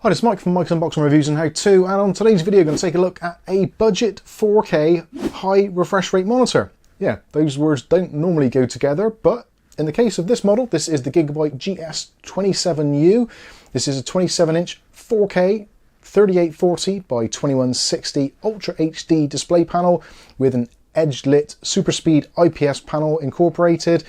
Hi, this is Mike from Mike's Unboxing Reviews and How To, and on today's video I'm going to take a look at a budget 4K high refresh rate monitor. Yeah, those words don't normally go together, but in the case of this model, this is the Gigabyte GS27U. This is a 27-inch 4K 3840 by 2160 Ultra HD display panel with an edge-lit Super Speed IPS panel incorporated.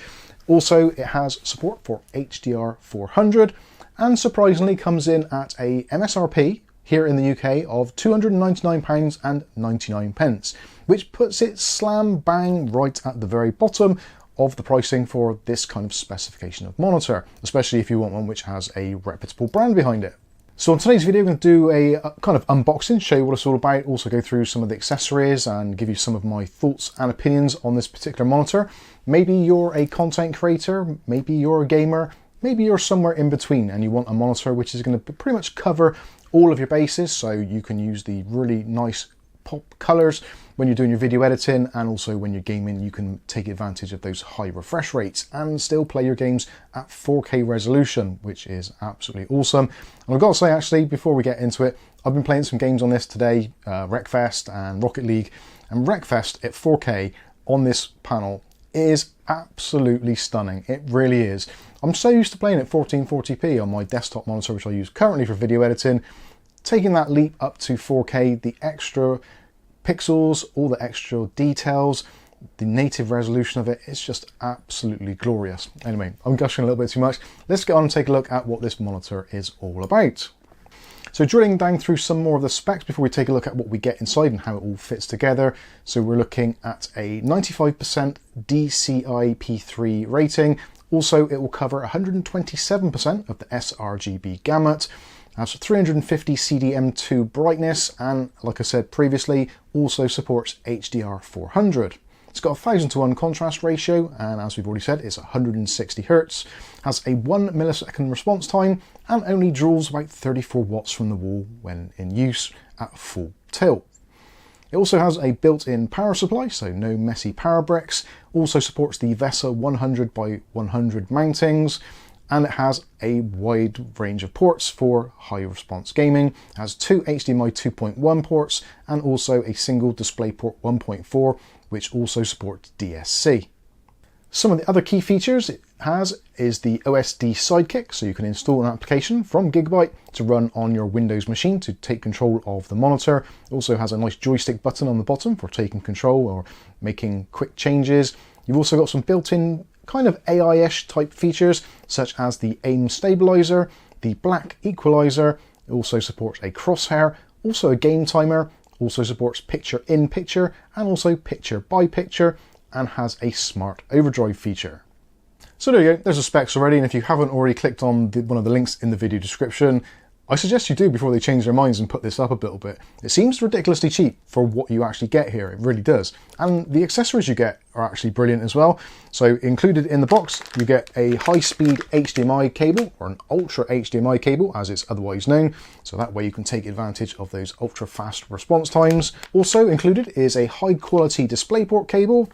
Also, it has support for HDR400. And surprisingly comes in at a MSRP here in the UK of £299.99, which puts it slam bang right at the very bottom of the pricing for this kind of specification of monitor, especially if you want one which has a reputable brand behind it. So in today's video, I'm going to do a kind of unboxing, show you what it's all about, also go through some of the accessories and give you some of my thoughts and opinions on this particular monitor. Maybe you're a content creator, maybe you're a gamer, maybe you're somewhere in between and you want a monitor which is going to pretty much cover all of your bases, so you can use the really nice pop colors when you're doing your video editing, and also when you're gaming you can take advantage of those high refresh rates and still play your games at 4K resolution, which is absolutely awesome. And I've got to say, actually, before we get into it, I've been playing some games on this today, Wreckfest and Rocket League, and Wreckfest at 4K on this panel is absolutely stunning. It really is. I'm so used to playing at 1440p on my desktop monitor, which I use currently for video editing. Taking that leap up to 4K, the extra pixels, all the extra details, the native resolution of it, it's just absolutely glorious. Anyway, I'm gushing a little bit too much. Let's get on and take a look at what this monitor is all about. So drilling down through some more of the specs before we take a look at what we get inside and how it all fits together. So we're looking at a 95% DCI-P3 rating. Also, it will cover 127% of the sRGB gamut, has 350 CDM2 brightness, and like I said previously, also supports HDR400. It's got a 1000:1 contrast ratio, and as we've already said, it's 160 Hz, has a 1 millisecond response time, and only draws about 34 watts from the wall when in use at full tilt. It also has a built-in power supply, so no messy power bricks. Also supports the VESA 100 by 100 mountings, and it has a wide range of ports for high response gaming. It has two HDMI 2.1 ports and also a single DisplayPort 1.4, which also supports DSC. Some of the other key features it has is the OSD Sidekick, so you can install an application from Gigabyte to run on your Windows machine to take control of the monitor. It also has a nice joystick button on the bottom for taking control or making quick changes. You've also got some built-in kind of AI-ish type features, such as the aim stabilizer, the black equalizer. It also supports a crosshair, also a game timer, also supports picture-in-picture and also picture-by-picture, and has a smart overdrive feature. So there you go, there's the specs already, and if you haven't already clicked on one of the links in the video description, I suggest you do before they change their minds and put this up a little bit. It seems ridiculously cheap for what you actually get here, it really does. And the accessories you get are actually brilliant as well. So included in the box, you get a high-speed HDMI cable, or an ultra HDMI cable as it's otherwise known. So that way you can take advantage of those ultra-fast response times. Also included is a high-quality DisplayPort cable.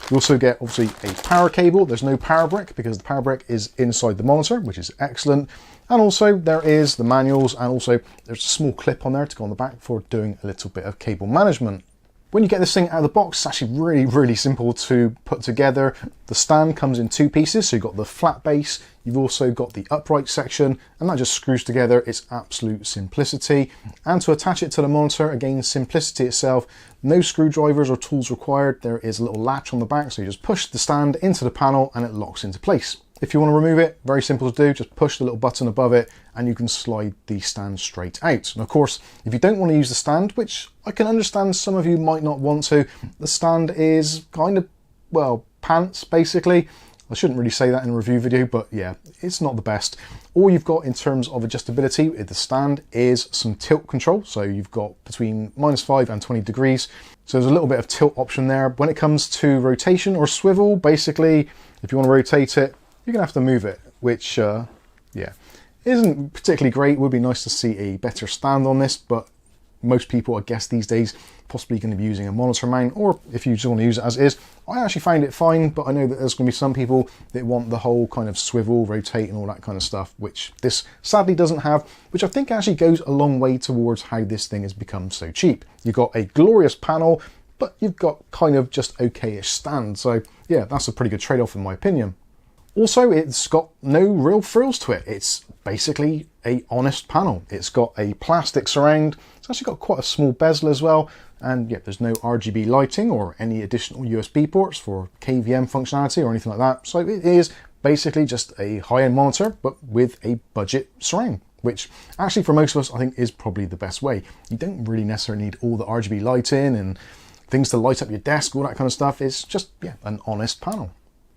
You also get obviously a power cable. There's no power brick because the power brick is inside the monitor, which is excellent. And also there is the manuals, and also there's a small clip on there to go on the back for doing a little bit of cable management. When you get this thing out of the box, it's actually really simple to put together. The stand comes in two pieces, so you've got the flat base, you've also got the upright section, and that just screws together. It's absolute simplicity. And to attach it to the monitor, again, simplicity itself, no screwdrivers or tools required. There is a little latch on the back, so you just push the stand into the panel and it locks into place. If you want to remove it, very simple to do, just push the little button above it and you can slide the stand straight out. And of course, if you don't want to use the stand, which I can understand some of you might not want to, the stand is kind of, well, pants basically. I shouldn't really say that in a review video, but yeah, it's not the best. All you've got in terms of adjustability with the stand is some tilt control. So you've got between -5 and 20 degrees. So there's a little bit of tilt option there. When it comes to rotation or swivel, basically, if you want to rotate it, you're gonna have to move it, which yeah, isn't particularly great. It would be nice to see a better stand on this, but most people, I guess these days, possibly going to be using a monitor mount, or if you just want to use it as is. I actually find it fine, but I know that there's going to be some people that want the whole kind of swivel, rotate and all that kind of stuff, which this sadly doesn't have, which I think actually goes a long way towards how this thing has become so cheap. You've got a glorious panel, but you've got kind of just okay-ish stand. So yeah, that's a pretty good trade-off in my opinion. Also, it's got no real frills to it. It's basically a honest panel. It's got a plastic surround. It's actually got quite a small bezel as well. And yeah, there's no RGB lighting or any additional USB ports for KVM functionality or anything like that. So it is basically just a high-end monitor, but with a budget surround, which actually for most of us, I think is probably the best way. You don't really necessarily need all the RGB lighting and things to light up your desk, all that kind of stuff. It's just, yeah, an honest panel.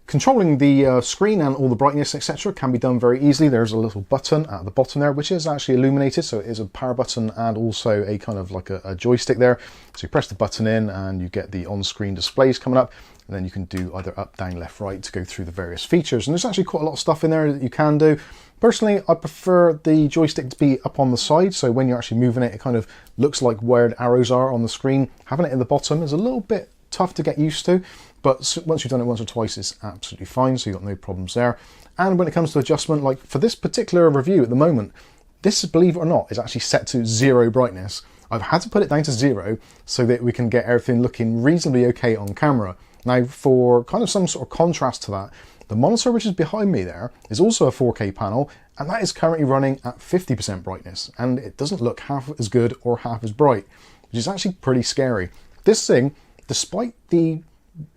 Controlling the screen and all the brightness, etc. can be done very easily. There's a little button at the bottom there, which is actually illuminated. So it is a power button and also a kind of like a joystick there. So you press the button in and you get the on-screen displays coming up. And then you can do either up, down, left, right to go through the various features. And there's actually quite a lot of stuff in there that you can do. Personally, I prefer the joystick to be up on the side. So when you're actually moving it, it kind of looks like where the arrows are on the screen. Having it in the bottom is a little bit tough to get used to, but once you've done it once or twice, it's absolutely fine. So you've got no problems there. And when it comes to adjustment, like for this particular review at the moment, this, believe it or not, is actually set to 0 brightness. I've had to put it down to 0 so that we can get everything looking reasonably okay on camera. Now, for kind of some sort of contrast to that, the monitor which is behind me there is also a 4K panel, and that is currently running at 50% brightness, and it doesn't look half as good or half as bright, which is actually pretty scary. This thing, despite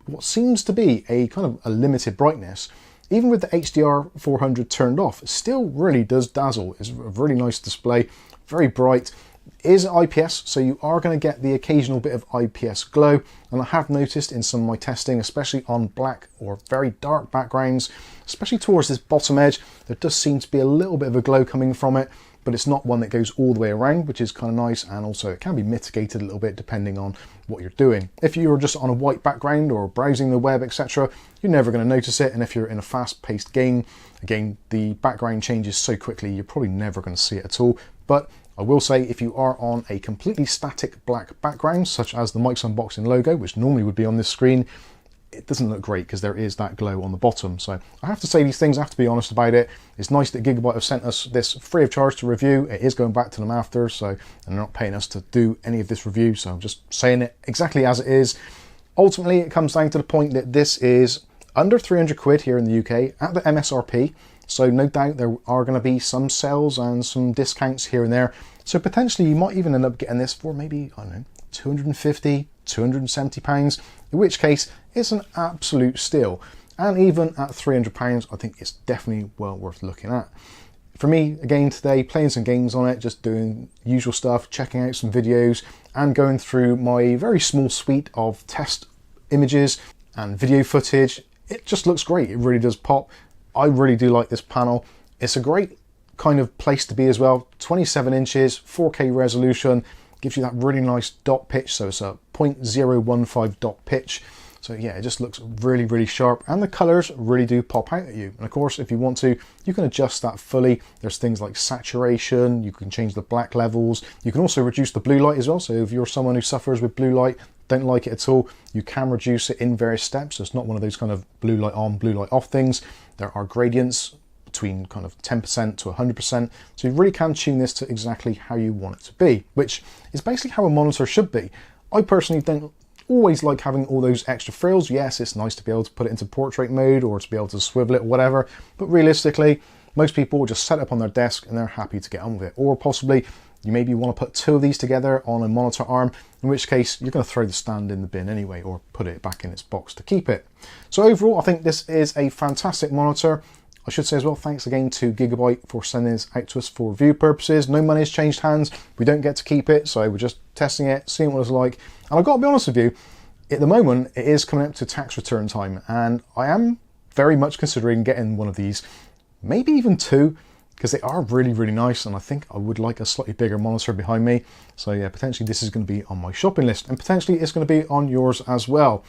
what seems to be a kind of a limited brightness, even with the HDR400 turned off, it still really does dazzle. It's a really nice display, very bright. It is IPS, so you are going to get the occasional bit of IPS glow, and I have noticed in some of my testing, especially on black or very dark backgrounds, especially towards this bottom edge, there does seem to be a little bit of a glow coming from it, but it's not one that goes all the way around, which is kind of nice, and also it can be mitigated a little bit depending on what you're doing. If you're just on a white background or browsing the web, etc., you're never going to notice it, and if you're in a fast-paced game, again, the background changes so quickly, you're probably never going to see it at all. But I will say, if you are on a completely static black background, such as the Mike's Unboxing logo, which normally would be on this screen, it doesn't look great because there is that glow on the bottom. So I have to say these things, I have to be honest about it. It's nice that Gigabyte have sent us this free of charge to review. It is going back to them after, so and they're not paying us to do any of this review, so I'm just saying it exactly as it is. Ultimately, it comes down to the point that this is under 300 quid here in the UK at the MSRP. So no doubt there are going to be some sales and some discounts here and there. So potentially you might even end up getting this for maybe, I don't know, 250, 270 pounds, in which case it's an absolute steal. And even at 300 pounds, I think it's definitely well worth looking at. For me, again today, playing some games on it, just doing usual stuff, checking out some videos and going through my very small suite of test images and video footage. It just looks great. It really does pop. I really do like this panel. It's a great kind of place to be as well. 27 inches, 4K resolution, gives you that really nice dot pitch. So it's a 0.015 dot pitch. So yeah, it just looks really, really sharp, and the colors really do pop out at you. And of course, if you want to, you can adjust that fully. There's things like saturation, you can change the black levels. You can also reduce the blue light as well. So if you're someone who suffers with blue light, don't like it at all, you can reduce it in various steps. So it's not one of those kind of blue light on, blue light off things. There are gradients between kind of 10% to 100%. So you really can tune this to exactly how you want it to be, which is basically how a monitor should be. I personally don't always like having all those extra frills. Yes, it's nice to be able to put it into portrait mode or to be able to swivel it or whatever, but realistically, most people will just set it up on their desk and they're happy to get on with it. Or possibly you maybe want to put two of these together on a monitor arm, in which case you're going to throw the stand in the bin anyway, or put it back in its box to keep it. So overall, I think this is a fantastic monitor. I should say as well, thanks again to Gigabyte for sending this out to us for review purposes. No money has changed hands. We don't get to keep it, so we're just testing it, seeing what it's like. And I've got to be honest with you, at the moment, it is coming up to tax return time, and I am very much considering getting one of these, maybe even two, because they are really, really nice, and I think I would like a slightly bigger monitor behind me. So yeah, potentially this is going to be on my shopping list, and potentially it's going to be on yours as well.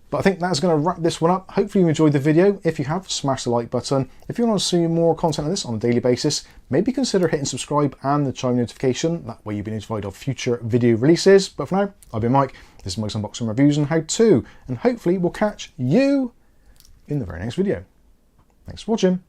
But I think that's going to wrap this one up. Hopefully you enjoyed the video. If you have, smash the like button. If you want to see more content on this on a daily basis, maybe consider hitting subscribe and the chime notification. That way you'll be notified of future video releases. But for now, I've been Mike. This is Mike's Unboxing Reviews and How To. And hopefully we'll catch you in the very next video. Thanks for watching.